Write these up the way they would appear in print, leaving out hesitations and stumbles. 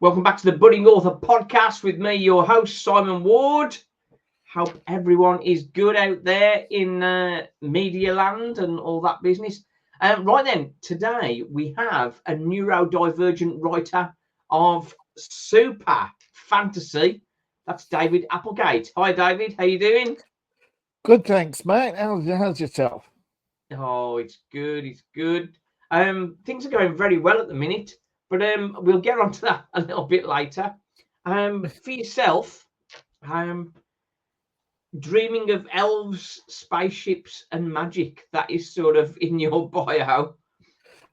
Welcome back to the Budding Author Podcast with me, your host, Simon Ward. Hope everyone is good out there in media land and all that business. Right then, today we have a neurodivergent writer of super fantasy. That's David Applegate. Hi, David. How you doing? Good, thanks, mate. How's yourself? Oh, it's good. It's good. Things are going very well at the minute. But we'll get onto that a little bit later. For yourself, dreaming of elves, spaceships, and magic. That is sort of in your bio.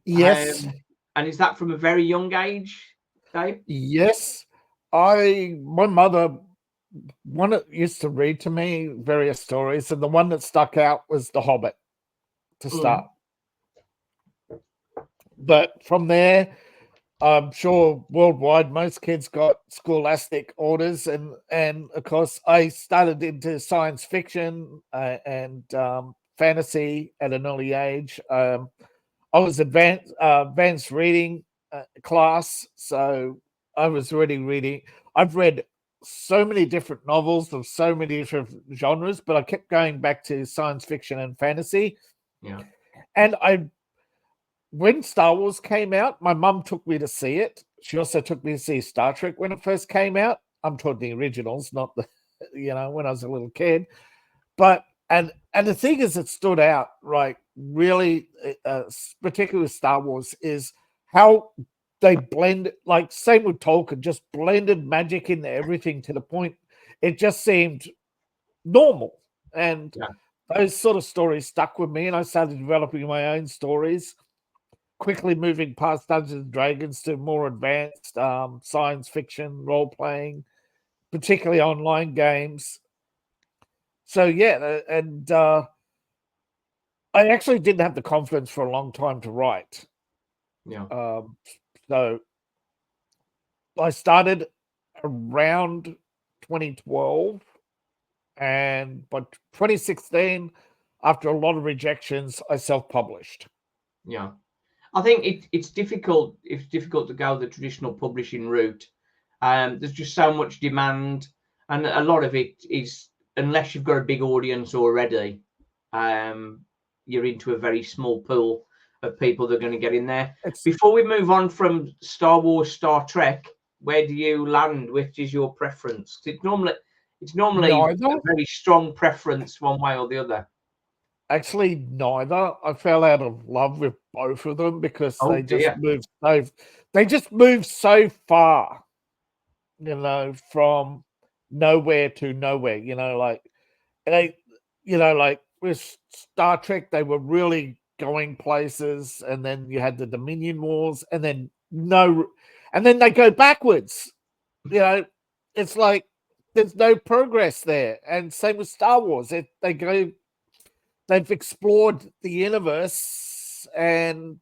Yes. And is that from a very young age, Dave? Yes. My mother used to read to me various stories, and the one that stuck out was The Hobbit to start. But from there, I'm sure worldwide most kids got scholastic orders, and of course I started into science fiction and fantasy at an early age. I was advanced reading class, so I was already reading. I've read so many different novels of so many different genres, but I kept going back to science fiction and fantasy. Yeah, and when Star Wars came out, my mum took me to see it. She also took me to see Star Trek when it first came out. I'm talking the originals, not the, when I was a little kid. But, and the thing is that stood out, right, really, particularly with Star Wars, is how they blend, like same with Tolkien, just blended magic into everything to the point it just seemed normal. And those sort of stories stuck with me, and I started developing my own stories, quickly moving past Dungeons and Dragons to more advanced science fiction, role-playing, particularly online games. So, and I actually didn't have the confidence for a long time to write. Yeah. So I started around 2012, and by 2016, after a lot of rejections, I self-published. Yeah. I think it's difficult. It's difficult to go the traditional publishing route. There's just so much demand, and a lot of it is, unless you've got a big audience already, you're into a very small pool of people that are going to get in there. Before we move on from Star Wars, Star Trek, where do you land? Which is your preference? It's normally a very strong preference one way or the other. Actually, neither. I fell out of love with both of them because they just move so far, from nowhere to nowhere. Like with Star Trek, they were really going places, and then you had the Dominion Wars, and then they go backwards. It's like there's no progress there. And same with Star Wars. They've explored the universe and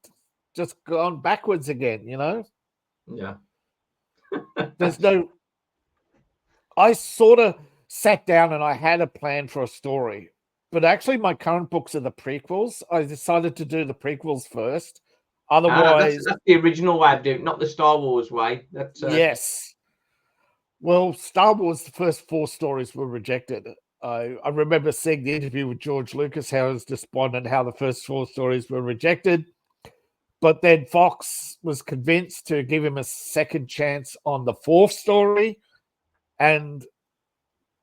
just gone backwards again, Yeah. I sort of sat down and I had a plan for a story, but actually my current books are the prequels. I decided to do the prequels first. Otherwise, that's the original way of doing it, not the Star Wars way. Yes. Well, Star Wars, the first 4 stories were rejected. I remember seeing the interview with George Lucas, how he was despondent how the first 4 stories were rejected. But then Fox was convinced to give him a second chance on the 4th story. And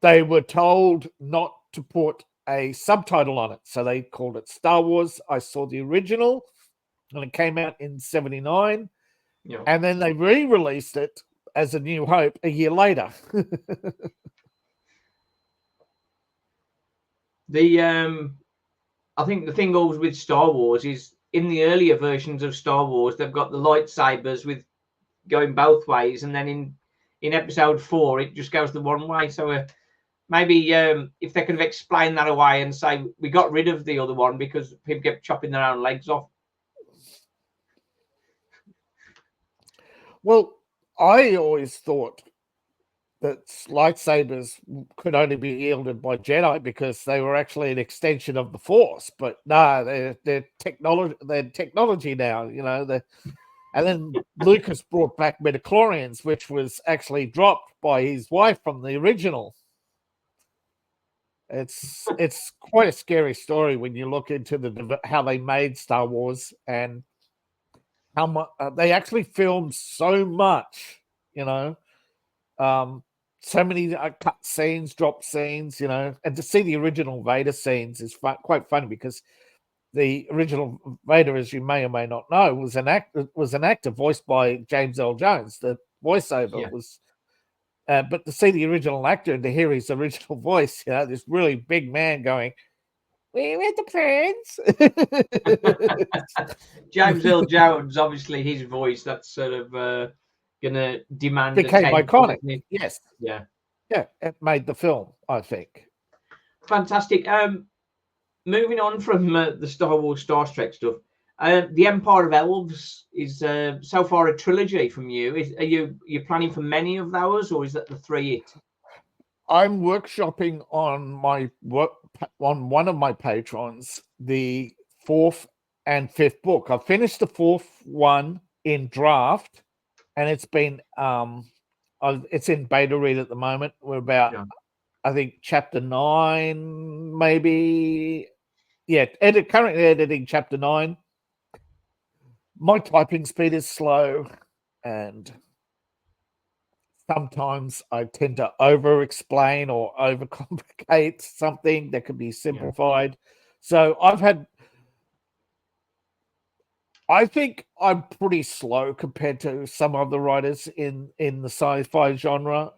they were told not to put a subtitle on it. So they called it Star Wars. I saw the original, and it came out in 1979. Yeah. And then they re-released it as A New Hope a year later. I think the thing always with Star Wars is in the earlier versions of Star Wars, they've got the lightsabers with going both ways, and then in episode 4, it just goes the one way. So maybe if they could have explained that away and say we got rid of the other one because people kept chopping their own legs off. Well, I always thought that lightsabers could only be wielded by Jedi because they were actually an extension of the Force. But no, they're technology now, And then Lucas brought back midichlorians, which was actually dropped by his wife from the original. It's quite a scary story when you look into how they made Star Wars and how much they actually filmed so much, so many cut scenes, drop scenes, and to see the original Vader scenes is quite funny because the original Vader, as you may or may not know, was an actor voiced by James L. Jones. The voiceover was. But to see the original actor and to hear his original voice, this really big man going, "We're at the Prince." James L. Jones, obviously, his voice, that's sort of going to demand became attention, iconic. Yes. Yeah. Yeah, it made the film, I think. Fantastic. Moving on from the Star Wars, Star Trek stuff, the Empire of Elves is so far a trilogy from you. Are you planning for many of those, or is that the 3 it? I'm workshopping on one of my patrons the 4th and 5th book. I've finished the 4th one in draft, and it's been it's in beta read at the moment. We're about I think chapter 9, maybe. Yeah, currently editing chapter 9. My typing speed is slow, and sometimes I tend to over-explain or overcomplicate something that could be simplified. So I think I'm pretty slow compared to some other writers in the sci-fi genre.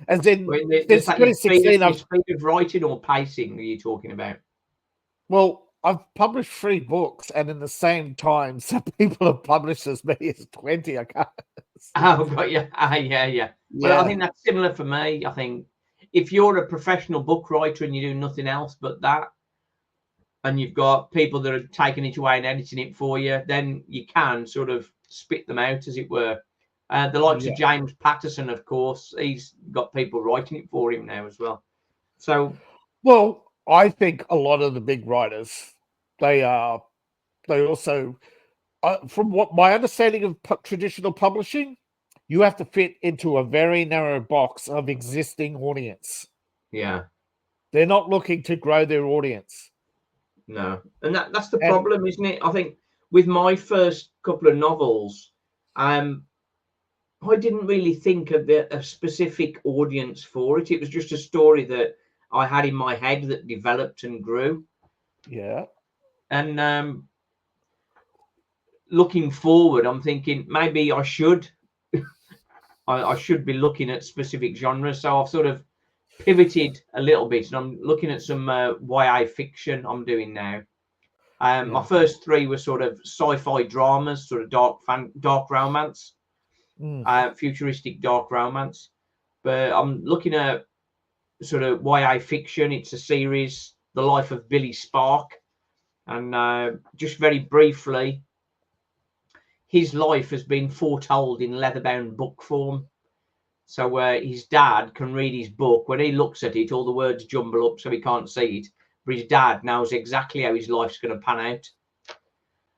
As in, since 2016, speed of writing or pacing are you talking about? Well, I've published 3 books, and in the same time, some people have published as many as 20. I can't. Oh, got you. Yeah. Well, I think that's similar for me. I think if you're a professional book writer and you do nothing else but that, and you've got people that are taking it away and editing it for you, then you can sort of spit them out, as it were. The likes of James Patterson, of course, he's got people writing it for him now as well. So, well, I think a lot of the big writers, they also, from what my understanding of traditional publishing, you have to fit into a very narrow box of existing audience. Yeah. They're not looking to grow their audience. No. And that's the problem, isn't it? I think with my first couple of novels, I didn't really think of a specific audience for it. It was just a story that I had in my head that developed and grew. Yeah. And looking forward, I'm thinking maybe I should I should be looking at specific genres. So I've sort of pivoted a little bit, and I'm looking at some YA fiction I'm doing now. My first 3 were sort of sci-fi dramas, sort of dark romance, futuristic dark romance. But I'm looking at sort of YA fiction. It's a series, The Life of Billy Spark, and just very briefly, his life has been foretold in leather-bound book form. So his dad can read his book. When he looks at it, all the words jumble up so he can't see it. But his dad knows exactly how his life's going to pan out.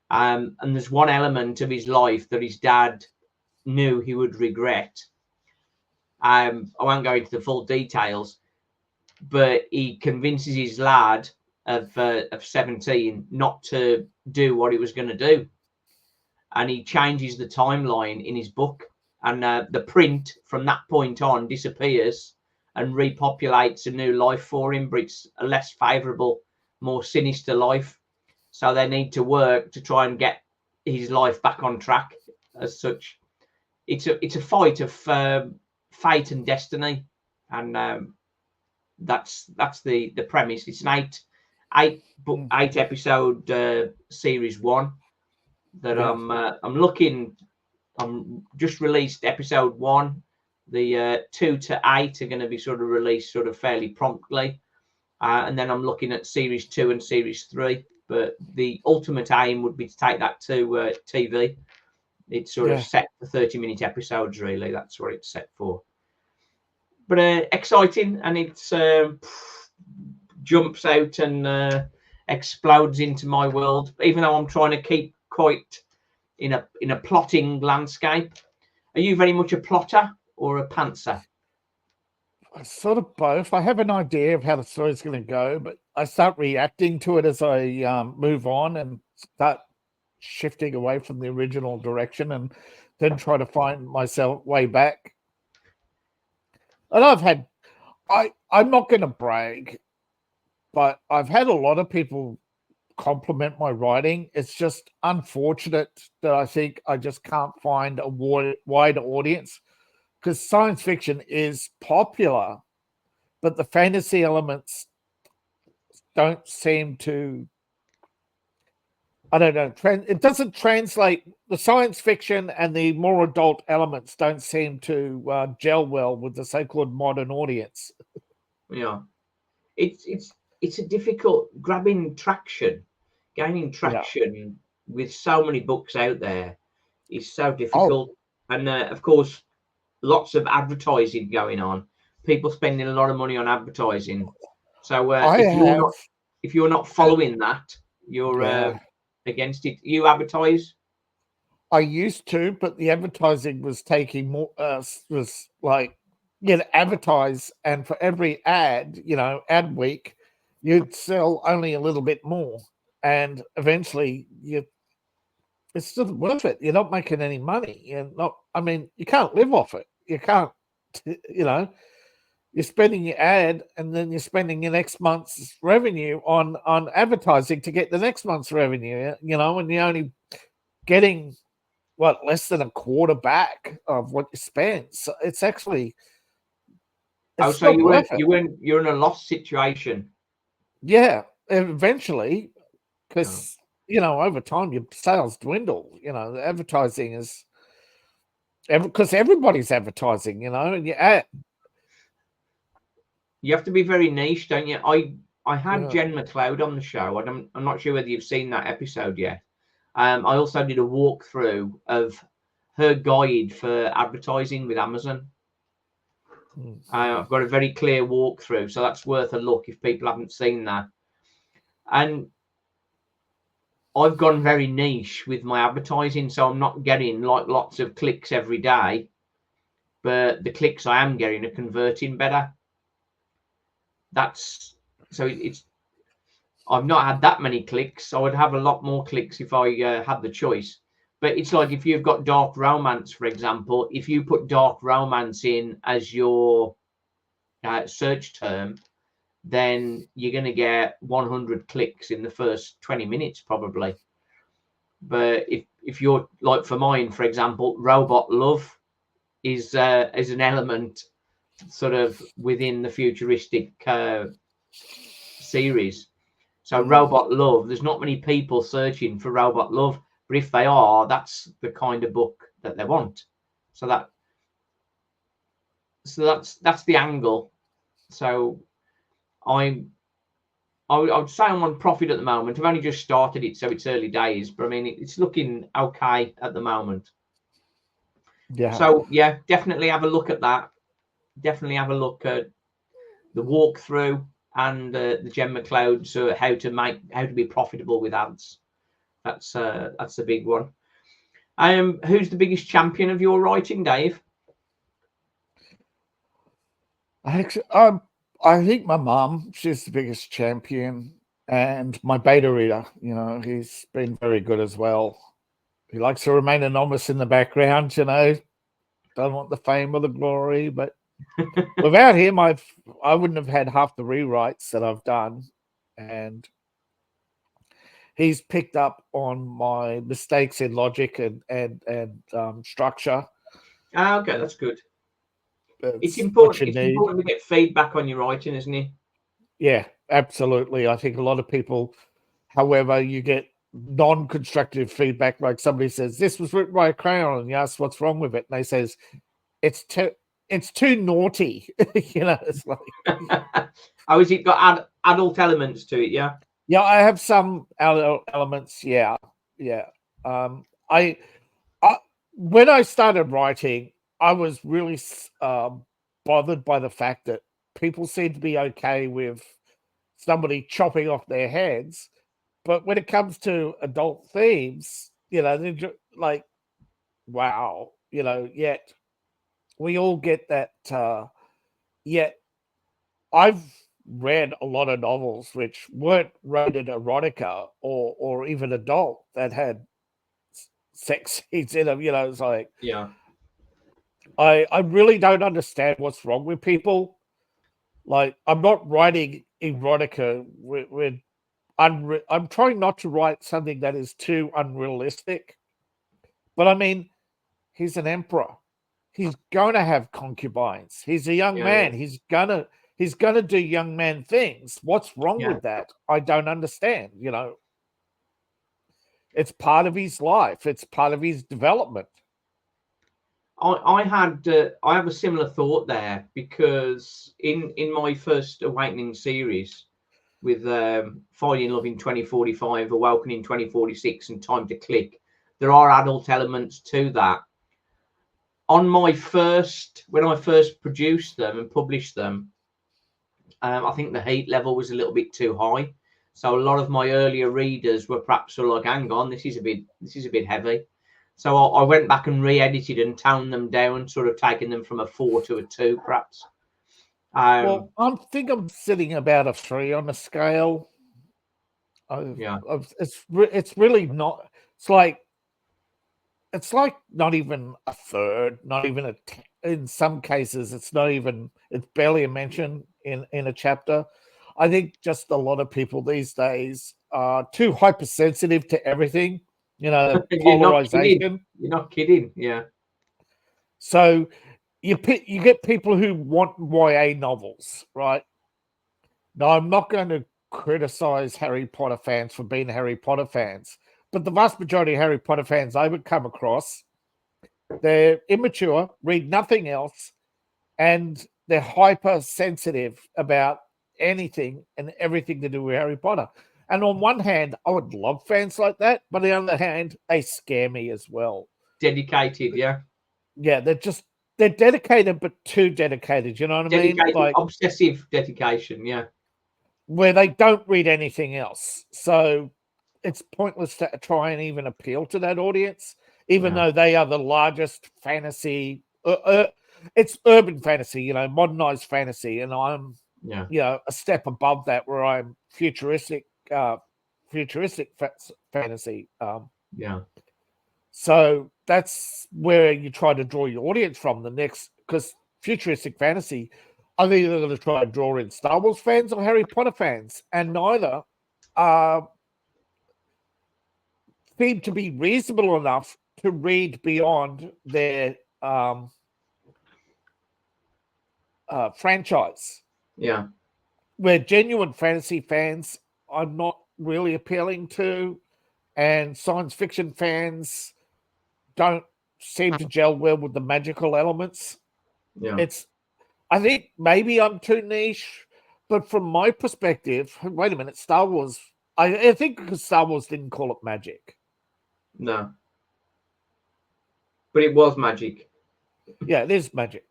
And there's one element of his life that his dad knew he would regret. I won't go into the full details, but he convinces his lad of 17 not to do what he was going to do. And he changes the timeline in his book, and the print from that point on disappears and repopulates a new life for him, but it's a less favorable, more sinister life. So they need to work to try and get his life back on track. As such, it's a fight of fate and destiny, and that's the premise. It's an eight episode series 1 that I'm looking. I'm just released episode 1. The 2 to 8 are going to be sort of released sort of fairly promptly, and then I'm looking at series 2 and series 3. But the ultimate aim would be to take that to TV. It's sort of set for 30-minute episodes, really. That's what it's set for. But exciting, and it's jumps out and explodes into my world. Even though I'm trying to keep quite in a plotting landscape. Are you very much a plotter or a pantser? Sort of both. I have an idea of how the story's going to go, but I start reacting to it as I move on and start shifting away from the original direction, and then try to find myself way back. And I'm not going to brag, but I've had a lot of people compliment my writing. It's just unfortunate that I think I just can't find a wide audience, because science fiction is popular, but the fantasy elements don't seem to, I don't know, it doesn't translate. The science fiction and the more adult elements don't seem to gel well with the so-called modern audience. Yeah, it's a difficult gaining traction with so many books out there is so difficult. And of course, lots of advertising going on, people spending a lot of money on advertising. So if you're not following that, you're against it. You advertise? I used to, but the advertising was taking more, was like, advertise, and for every ad, ad week, you'd sell only a little bit more. And eventually it's not worth it. You're not making any money. You can't live off it. You can't, you're spending your ad, and then you're spending your next month's revenue on advertising to get the next month's revenue, and you're only getting less than a quarter back of what you spent. So it's actually, so you're in a loss situation. Yeah, eventually, because over time your sales dwindle. The advertising is because everybody's advertising. And you have to be very niche, don't you? I had Jen McLeod on the show. I'm not sure whether you've seen that episode yet. I also did a walkthrough of her guide for advertising with Amazon. I've got a very clear walkthrough, so that's worth a look if people haven't seen that. And I've gone very niche with my advertising, so I'm not getting lots of clicks every day, but the clicks I am getting are converting better. I've not had that many clicks. I would have a lot more clicks if I had the choice. But it's like if you've got dark romance, for example, if you put dark romance in as your search term, then you're going to get 100 clicks in the first 20 minutes probably. But if you're like, for mine, for example, robot love is an element sort of within the futuristic series. So robot love, there's not many people searching for robot love, but if they are, that's the kind of book that they want. So that's the angle. So I would say I'm on profit at the moment. I've only just started it, so it's early days, but I mean it's looking okay at the moment. Yeah. So yeah, definitely have a look at that. Definitely have a look at the walkthrough and the Jen McLeod's how to be profitable with ads. That's the big one. Who's the biggest champion of your writing, Dave? I think my mum, she's the biggest champion, and my beta reader, he's been very good as well. He likes to remain anonymous in the background, don't want the fame or the glory, but without him, I wouldn't have had half the rewrites that I've done, and he's picked up on my mistakes in logic and structure. Okay, that's good. It's important to get feedback on your writing, isn't it? Yeah, absolutely. I think a lot of people, however, you get non-constructive feedback, like somebody says, this was written by a crayon, and you ask what's wrong with it, and they says, it's too naughty. It's like oh, has it got adult elements to it? Yeah. Yeah, I have some adult elements. Yeah. I when I started writing, I was really bothered by the fact that people seem to be okay with somebody chopping off their heads, but when it comes to adult themes, like, wow, yet we all get that. Yet I've read a lot of novels which weren't rated erotica or even adult that had sex scenes in them. It's like, Yeah. I really don't understand what's wrong with people. Like, I'm not writing erotica with I'm trying not to write something that is too unrealistic. But I mean, he's an emperor. He's going to have concubines. He's a young man. He's gonna do young man things. What's wrong with that? I don't understand. It's part of his life. It's part of his development. I have a similar thought there, because in my first Awakening series with Falling in Love in 2045, Awoken in 2046, and Time to Click, there are adult elements to that. When I first produced them and published them, I think the heat level was a little bit too high. So a lot of my earlier readers were perhaps sort of like, hang on, this is a bit heavy. So I went back and re-edited and toned them down, sort of taking them from a 4 to a 2, perhaps. Well, I think I'm sitting about a 3 on the scale. It's really not. It's like not even a third, not even in some cases, it's barely a mention in a chapter. I think just a lot of people these days are too hypersensitive to everything, polarization. You're not kidding. Yeah. So you get people who want YA novels, right? Now, I'm not going to criticize Harry Potter fans for being Harry Potter fans, but the vast majority of Harry Potter fans I would come across, they're immature, read nothing else, and they're hypersensitive about anything and everything to do with Harry Potter. And on one hand, I would love fans like that, but on the other hand, they scare me as well. Dedicated, yeah. Yeah, they're dedicated, but too dedicated. You know what I mean? Like obsessive dedication, yeah. Where they don't read anything else. So it's pointless to try and even appeal to that audience, even though they are the largest fantasy. It's urban fantasy, modernized fantasy, and I'm, a step above that, where I'm futuristic fantasy. So that's where you try to draw your audience from. Because futuristic fantasy, I'm either going to try and draw in Star Wars fans or Harry Potter fans, and neither seem to be reasonable enough to read beyond their franchise. Yeah. Where genuine fantasy fans, I'm not really appealing to, and science fiction fans don't seem to gel well with the magical elements. Yeah. I think maybe I'm too niche, but from my perspective, wait a minute, Star Wars, I think because Star Wars didn't call it magic. No. But it was magic. Yeah, it is magic.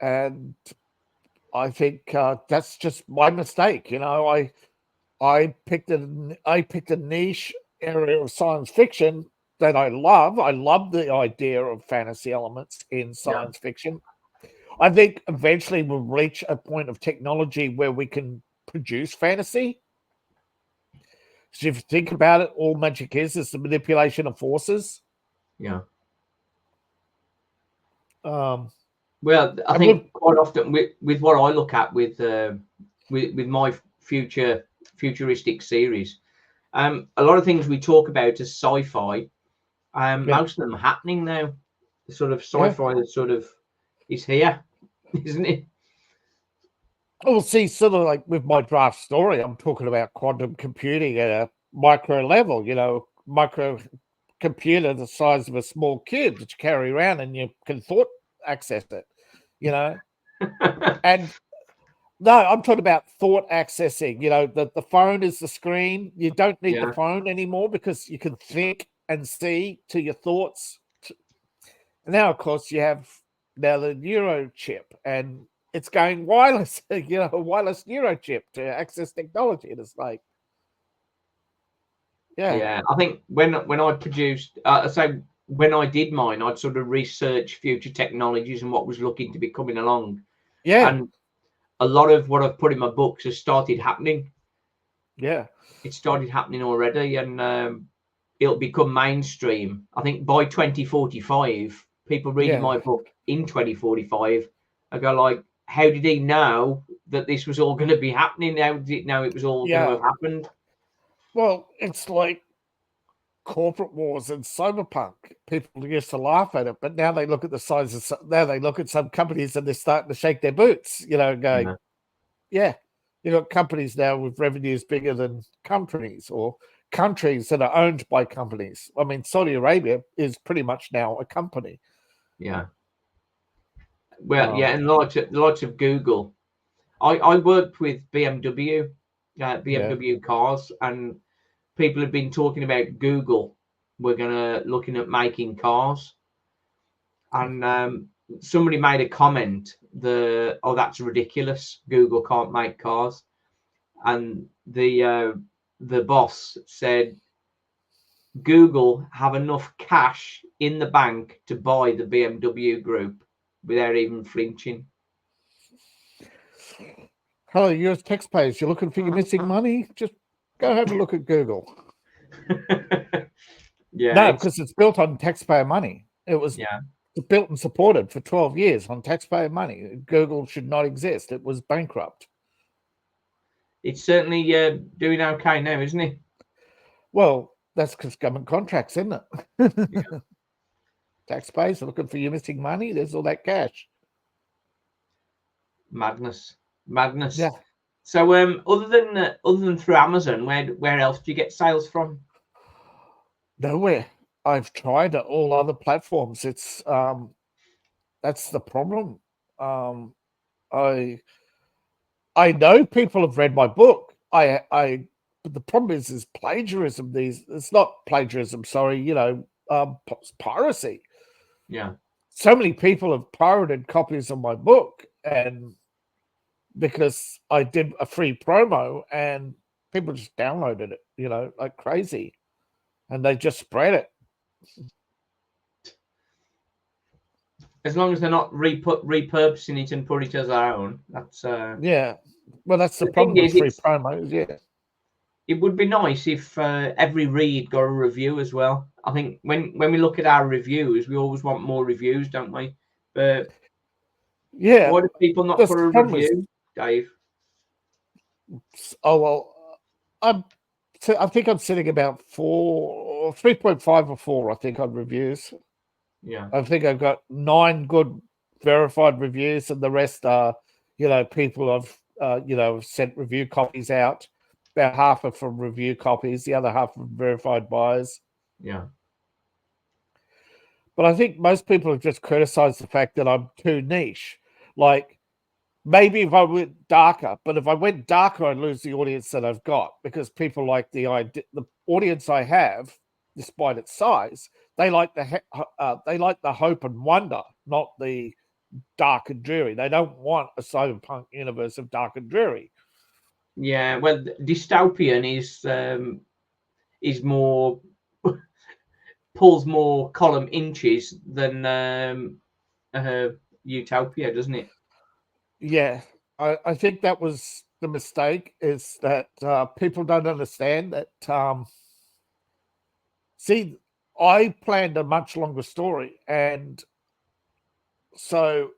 And I think that's just my mistake. I picked a niche area of science fiction that I love. I love the idea of fantasy elements in science fiction. I think eventually we'll reach a point of technology where we can produce fantasy. So if you think about it, all magic is the manipulation of forces. Yeah. Well, I think quite often with what I look at with my futuristic series, a lot of things we talk about as sci-fi, most of them are happening now. The sort of sci-fi that sort of is here, isn't it? Well, see, sort of like with my draft story, I'm talking about quantum computing at a micro level, micro computer the size of a small cube that you carry around and you can thought access it, And no, I'm talking about thought accessing, the phone is the screen. You don't need the phone anymore because you can think and see to your thoughts. And now, of course, you have the neuro chip, and it's going wireless, a wireless neuro chip to access technology. And it's like, Yeah. I think when I produced, so when I did mine, I'd sort of research future technologies and what was looking to be coming along. Yeah. And a lot of what I've put in my books has started happening. Yeah. It started happening already, and it'll become mainstream. I think by 2045, people reading my book in 2045, I go like, how did he know that this was all going to be happening? How did it know it was all going to have happened? Well, it's like corporate wars and cyberpunk. People used to laugh at it, but now they look at the size of now they look at some companies and they're starting to shake their boots, going, you got companies now with revenues bigger than companies, or countries that are owned by companies. I mean, Saudi Arabia is pretty much now a company. Yeah. Well, and the likes of Google. I worked with BMW cars, and people have been talking about Google. We're looking at making cars, and somebody made a comment. That's ridiculous. Google can't make cars, and the boss said Google have enough cash in the bank to buy the BMW group without even flinching. Hello, US taxpayers. You're looking for your missing money? Just go have a look at Google. No, because it's built on taxpayer money. It was built and supported for 12 years on taxpayer money. Google should not exist. It was bankrupt. It's certainly doing okay now, isn't it? Well, that's because government contracts, isn't it? Taxpayers are looking for your missing money. There's all that cash. Madness. Yeah. So, other than through Amazon, where else do you get sales from? Nowhere. I've tried all other platforms. It's that's the problem. I know people have read my book. But the problem is plagiarism. It's not plagiarism. Sorry, piracy. Yeah. So many people have pirated copies of my book, and because I did a free promo, and people just downloaded it, like crazy, and they just spread it. As long as they're not repurposing it and put it as their own, that's yeah. Well, that's the problem with free promos. Yeah. It would be nice if every read got a review as well. I think when we look at our reviews, we always want more reviews, don't we? But why do people not put a review, Dave? Oh well, I think I'm sitting about 3.5 or 4. I think on reviews. Yeah. I think I've got 9 good verified reviews, and the rest are, people have sent review copies out. About half are from review copies, the other half from verified buyers. Yeah. But I think most people have just criticized the fact that I'm too niche. Like, maybe if I went darker, but if I went darker, I'd lose the audience that I've got, because people like the audience I have, despite its size, they like the hope and wonder, not the dark and dreary. They don't want a cyberpunk universe of dark and dreary. Yeah, well, dystopian is more pulls more column inches than utopia, doesn't it? Yeah, I think that was the mistake, is that people don't understand that. See, I planned a much longer story, and so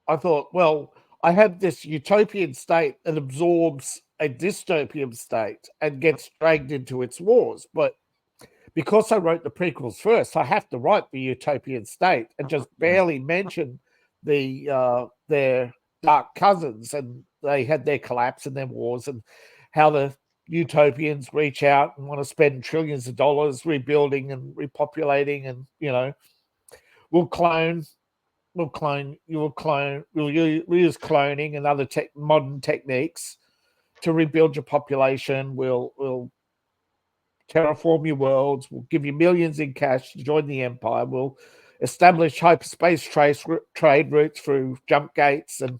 I thought, well, I have this utopian state that absorbs a dystopian state and gets dragged into its wars. But because I wrote the prequels first, I have to write the utopian state and just barely mention their dark cousins, and they had their collapse and their wars, and how the utopians reach out and want to spend trillions of dollars rebuilding and repopulating, and we'll use cloning and other modern techniques to rebuild your population. We'll terraform your worlds. We'll give you millions in cash to join the empire. We'll establish hyperspace trade routes through jump gates, and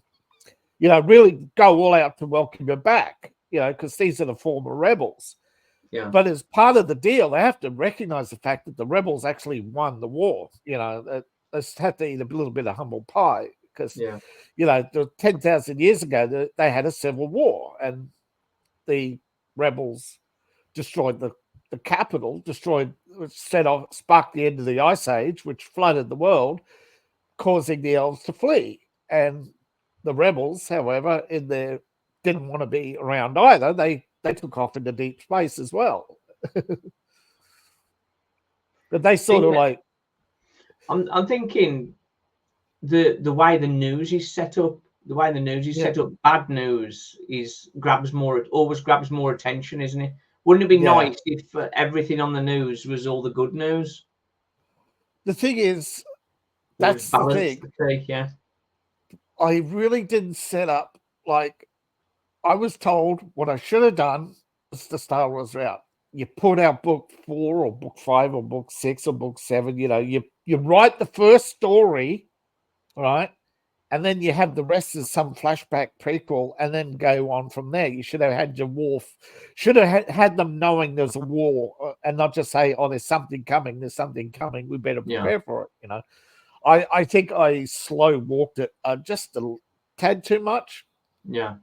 really go all out to welcome you back. Because these are the former rebels. Yeah. But as part of the deal, they have to recognize the fact that the rebels actually won the war. You know, they just have to eat a little bit of humble pie because, Yeah. you know, 10,000 years ago, they had a civil war and the rebels destroyed the capital, sparked the end of the Ice Age, which flooded the world, causing the elves to flee. And the rebels, however, didn't want to be around either. They took off into deep space as well. But they sort of like... I'm thinking the way the news is set up, set up, bad news always grabs more attention, isn't it? Wouldn't it be nice if everything on the news was all the good news? The thing is, that's the thing. Yeah. I really didn't set up, like, I was told what I should have done was the Star Wars route. You put out book 4 or book 5 or book 6 or book 7, you know, you write the first story, right? And then you have the rest as some flashback prequel and then go on from there. You should have had your war, should have had them knowing there's a war and not just say, oh, there's something coming, we better prepare for it, you know. I think I slow walked it just a tad too much. Yeah.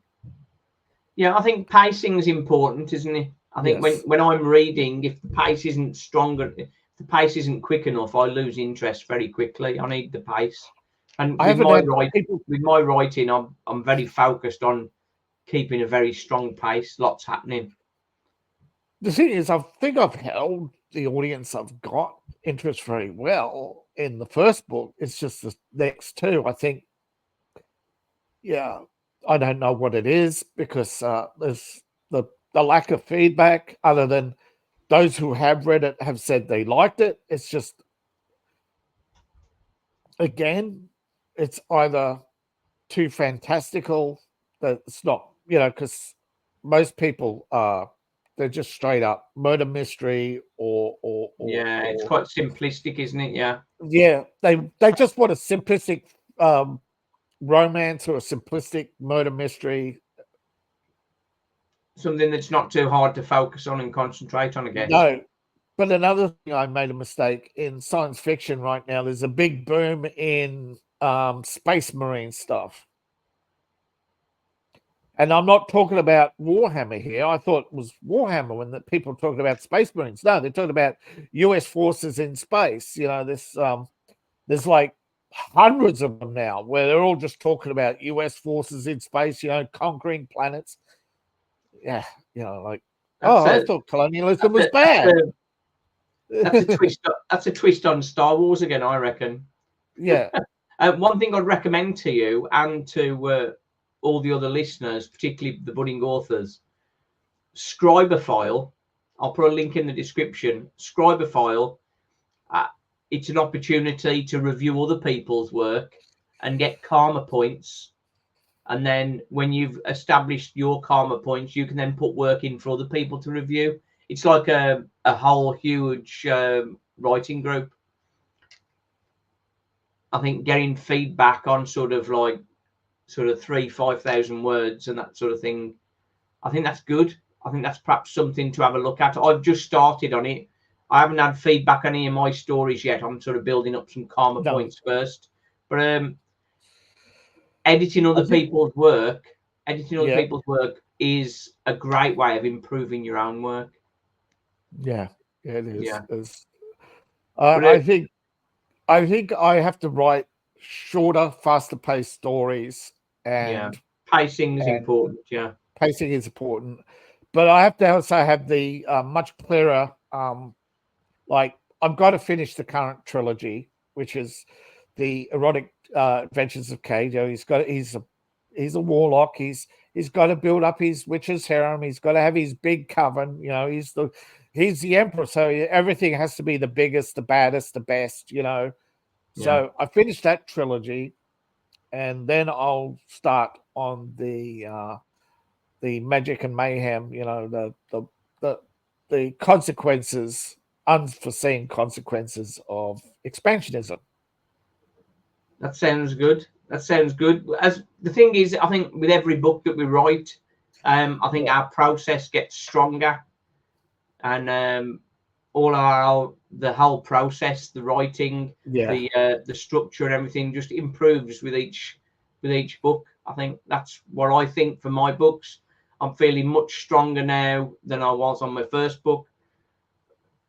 Yeah, I think pacing is important, isn't it? I think when I'm reading, if the pace isn't stronger, if the pace isn't quick enough, I lose interest very quickly. I need the pace. And with my writing, I'm very focused on keeping a very strong pace. Lots happening. The thing is, I think I've held the audience I've got interest very well in the first book. It's just the next two, I think. Yeah, I don't know what it is because there's the lack of feedback other than those who have read it have said they liked it. It's just, again, it's either too fantastical that it's not, you know, because most people they're just straight up murder mystery or it's quite simplistic, isn't it? Yeah, they just want a simplistic romance or a simplistic murder mystery, something that's not too hard to focus on and concentrate on, I guess. No, but another thing, I made a mistake in science fiction right now. There's a big boom in space marine stuff. And I'm not talking about Warhammer here. I thought it was Warhammer when the people talking about space marines. No, they're talking about US forces in space. You know, there's like hundreds of them now where they're all just talking about US forces in space, you know, conquering planets. Yeah, you know, like, I thought colonialism was bad. That's a twist. That's a twist on Star Wars again, I reckon. Yeah. One thing I'd recommend to you and to all the other listeners, particularly the budding authors, Scribophile. I'll put a link in the description. Scribophile. It's an opportunity to review other people's work and get karma points. And then when you've established your karma points, you can then put work in for other people to review. It's like a whole huge writing group. I think getting feedback on sort of 3,000-5,000 words and that sort of thing, I think that's good. I think that's perhaps something to have a look at. I've just started on it. I haven't had feedback on any of my stories yet. I'm sort of building up some karma points first. But editing other people's work is a great way of improving your own work. Yeah, it is. Yeah. I think I have to write shorter, faster-paced stories, and pacing is important. Yeah, pacing is important, but I have to also have the much clearer. Like, I've got to finish the current trilogy, which is the erotic adventures of Cage. He's a warlock. He's got to build up his witch's harem. He's got to have his big coven. You know, he's the emperor, so everything has to be the biggest, the baddest, the best. You know, so I finished that trilogy, and then I'll start on the magic and mayhem. You know, the consequences, unforeseen consequences of expansionism. That sounds good. As the thing is, I think with every book that we write, I think our process gets stronger. and the whole process, the writing, the structure and everything just improves with each book. I think that's what I think for my books. I'm feeling much stronger now than I was on my first book,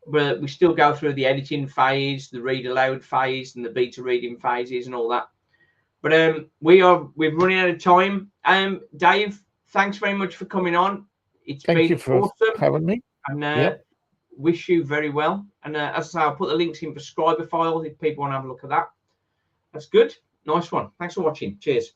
but we still go through the editing phase, the read aloud phase, and the beta reading phases and all that. But we're running out of time. Dave, thanks very much for coming on. Thank you for awesome having me. And wish you very well. And as I say, I'll put the links in for Scribophile if people want to have a look at that. That's good. Nice one. Thanks for watching. Cheers.